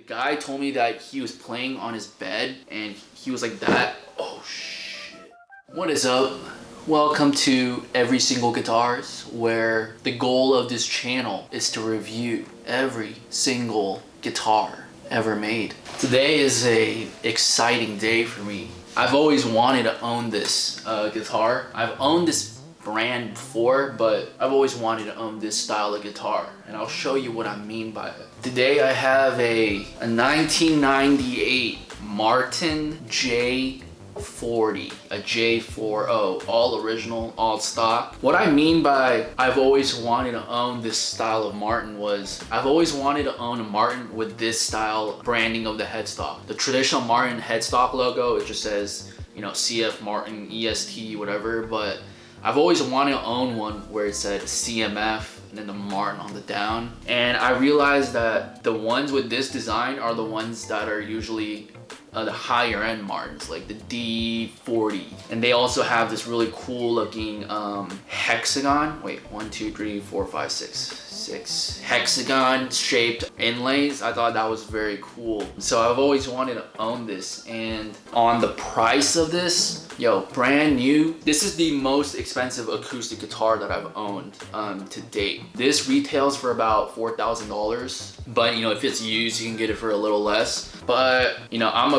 The guy told me that he was playing on his bed and he was like that. Oh shit. What is up? Welcome to Every Single Guitars, where the goal of this channel is to review every single guitar ever made. Today is a exciting day for me. I've always wanted to own this guitar. I've owned this brand before, but I've always wanted to own this style of guitar, and I'll show you what I mean by it. Today I have a 1998 Martin J-40, a J-40, all original, all stock. What I mean by I've always wanted to own this style of Martin was I've always wanted to own a Martin with this style branding of the headstock. The traditional Martin headstock logo, it just says, you know, CF Martin, EST, whatever, but I've always wanted to own one where it said CMF and then the Martin on the down. And I realized that the ones with this design are the ones that are usually the higher end Martins, like the D40. And they also have this really cool looking hexagon. Wait, 1, 2, 3, 4, 5, 6 hexagon shaped inlays. I thought that was very cool. So I've always wanted to own this. And on the price of this, yo, brand new, this is the most expensive acoustic guitar that I've owned to date. This retails for about $4,000, but you know, if it's used, you can get it for a little less. But you know, I'm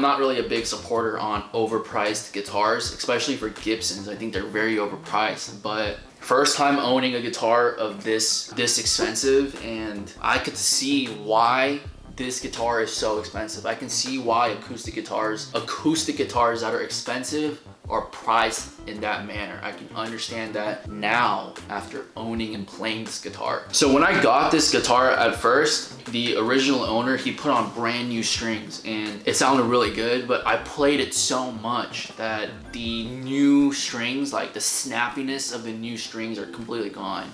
not really a big supporter on overpriced guitars, especially for Gibsons. I think they're very overpriced. But first time owning a guitar of this expensive, and I could see why this guitar is so expensive. I can see why acoustic guitars that are expensive are priced in that manner. I can understand that now after owning and playing this guitar. So when I got this guitar at first, the original owner, he put on brand new strings and it sounded really good, but I played it so much that the new strings, like the snappiness of the new strings, are completely gone.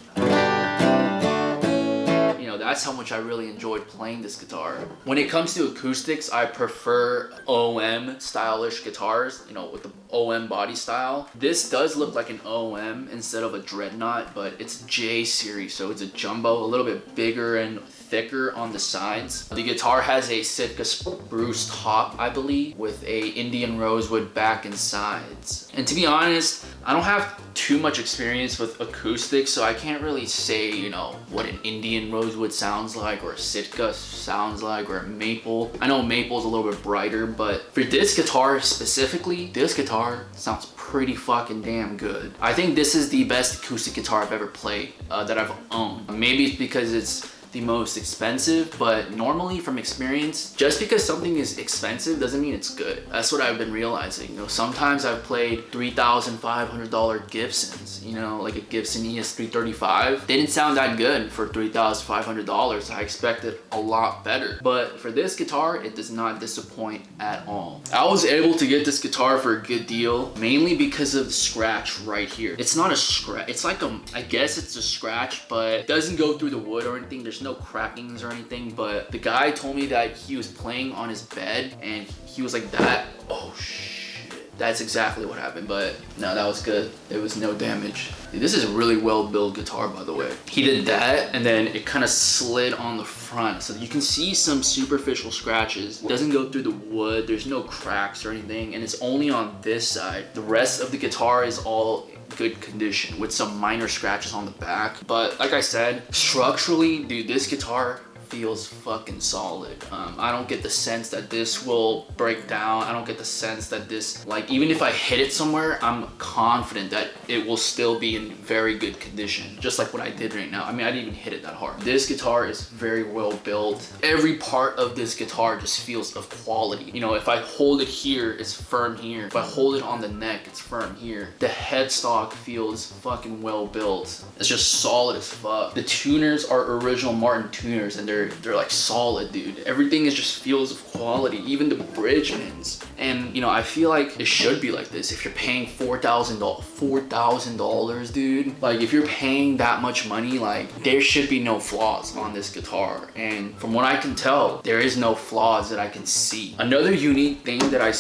That's how much I really enjoyed playing this guitar. When it comes to acoustics, I prefer OM stylish guitars, you know, with the OM body style. This does look like an OM instead of a Dreadnought, but it's J series, so it's a jumbo, a little bit bigger and thicker on the sides. The guitar has a Sitka spruce top, I believe, with a Indian rosewood back and sides. And to be honest, I don't have too much experience with acoustics, so I can't really say, you know, what an Indian rosewood sounds like, or a Sitka sounds like, or a maple. I know maple's a little bit brighter, but for this guitar specifically, this guitar sounds pretty fucking damn good. I think this is the best acoustic guitar I've ever played, that I've owned. Maybe it's because it's the most expensive, but normally from experience, just because something is expensive doesn't mean it's good. That's what I've been realizing. You know, sometimes I've played $3,500 Gibsons, you know, like a Gibson ES335. They didn't sound that good for $3,500. I expected a lot better, but for this guitar, it does not disappoint at all. I was able to get this guitar for a good deal, mainly because of the scratch right here. It's not a scratch, it's like I guess it's a scratch, but it doesn't go through the wood or anything. There's no crackings or anything, but the guy told me that he was playing on his bed and he was like that. Oh shit, that's exactly what happened, but no, that was good. There was no damage. Dude, this is a really well built guitar, by the way. He did that and then it kind of slid on the front, so you can see some superficial scratches. It doesn't go through the wood, there's no cracks or anything, and it's only on this side. The rest of the guitar is all good condition with some minor scratches on the back. But like I said, structurally, dude, this guitar feels fucking solid. I don't get the sense that this will break down. I don't get the sense that this, like, even if I hit it somewhere, I'm confident that it will still be in very good condition, just like what I did right now. I mean, I didn't even hit it that hard. This guitar is very well built. Every part of this guitar just feels of quality. You know, if I hold it here, it's firm here. If I hold it on the neck, it's firm here. The headstock feels fucking well built. It's just solid as fuck. The tuners are original Martin tuners, and they're like solid, dude. Everything is just feels of quality, even the bridge pins. And you know, I feel like it should be like this. If you're paying $4,000, dude, like if you're paying that much money, like there should be no flaws on this guitar. And from what I can tell, there is no flaws that I can see. Another unique thing that I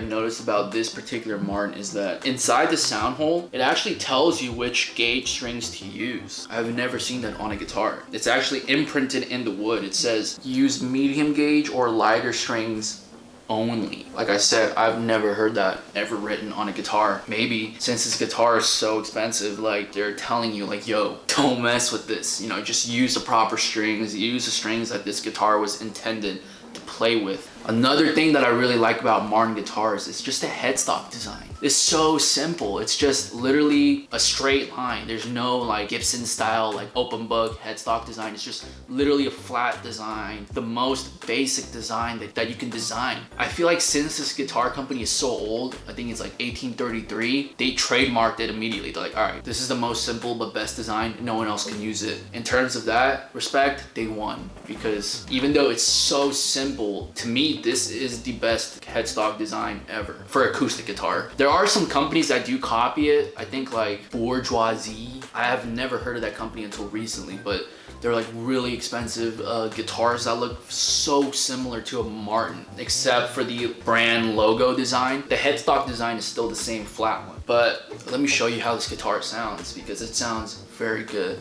noticed about this particular Martin is that inside the sound hole, it actually tells you which gauge strings to use. I've never seen that on a guitar. It's actually imprinted in the wood. It says use medium gauge or lighter strings only. Like I said, I've never heard that ever written on a guitar. Maybe since this guitar is so expensive, like they're telling you like, yo, don't mess with this. You know, just use the proper strings, use the strings that this guitar was intended to play with. Another thing that I really like about Martin guitars is just the headstock design. It's so simple. It's just literally a straight line. There's no like Gibson style like open book headstock design. It's just literally a flat design, the most basic design that you can design. I feel like since this guitar company is so old, I think it's like 1833, they trademarked it immediately. They're like, all right, this is the most simple but best design. No one else can use it. In terms of that respect, they won, because even though it's so simple, to me, this is the best headstock design ever for acoustic guitar. There are some companies that do copy it. I think like Bourgeoisie. I have never heard of that company until recently, but they're like really expensive guitars that look so similar to a Martin, except for the brand logo design. The headstock design is still the same flat one. But let me show you how this guitar sounds, because it sounds very good.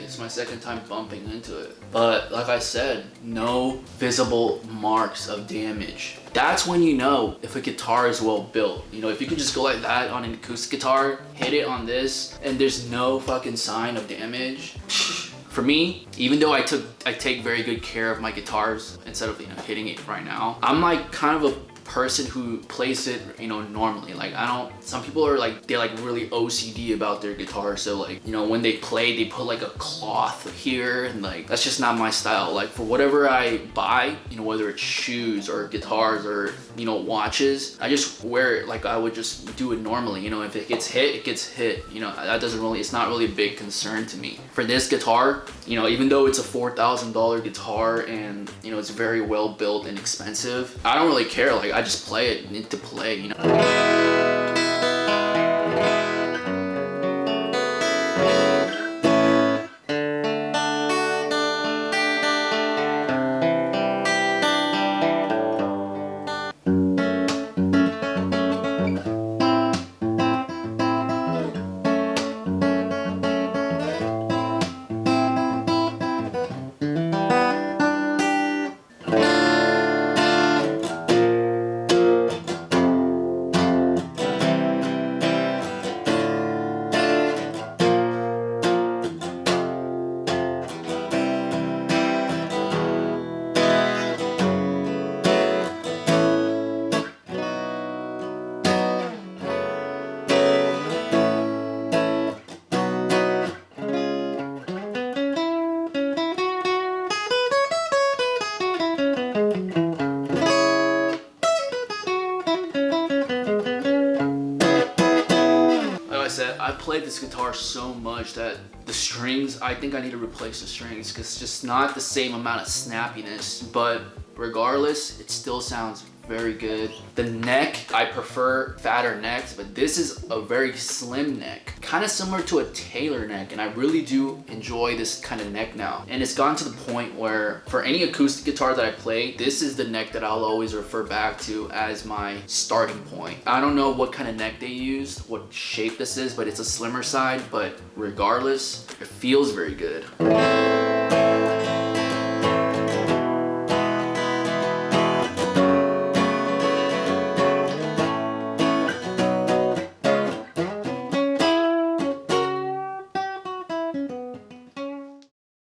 It's my second time bumping into it. But like I said, no visible marks of damage. That's when you know if a guitar is well built. You know, if you can just go like that on an acoustic guitar, hit it on this, and there's no fucking sign of damage. For me, even though I take very good care of my guitars instead of, you know, hitting it right now, I'm like kind of a person who plays it, you know, normally. Like some people are like, they're like really OCD about their guitar, so like, you know, when they play, they put like a cloth here, and like, that's just not my style. Like for whatever I buy, you know, whether it's shoes or guitars or, you know, watches, I just wear it like I would just do it normally. You know, if it gets hit, it gets hit. You know, that doesn't really, it's not really a big concern to me. For this guitar, you know, even though it's a $4,000 guitar and, you know, it's very well built and expensive, I don't really care. Like, I just play it, need to play, you know. I've played this guitar so much that the strings, I think I need to replace the strings because it's just not the same amount of snappiness. But regardless, it still sounds very good. The neck, I prefer fatter necks, but this is a very slim neck, kind of similar to a Taylor neck, and I really do enjoy this kind of neck now. And it's gotten to the point where for any acoustic guitar that I play, this is the neck that I'll always refer back to as my starting point. I don't know what kind of neck they used, what shape this is, but it's a slimmer side, but regardless, it feels very good.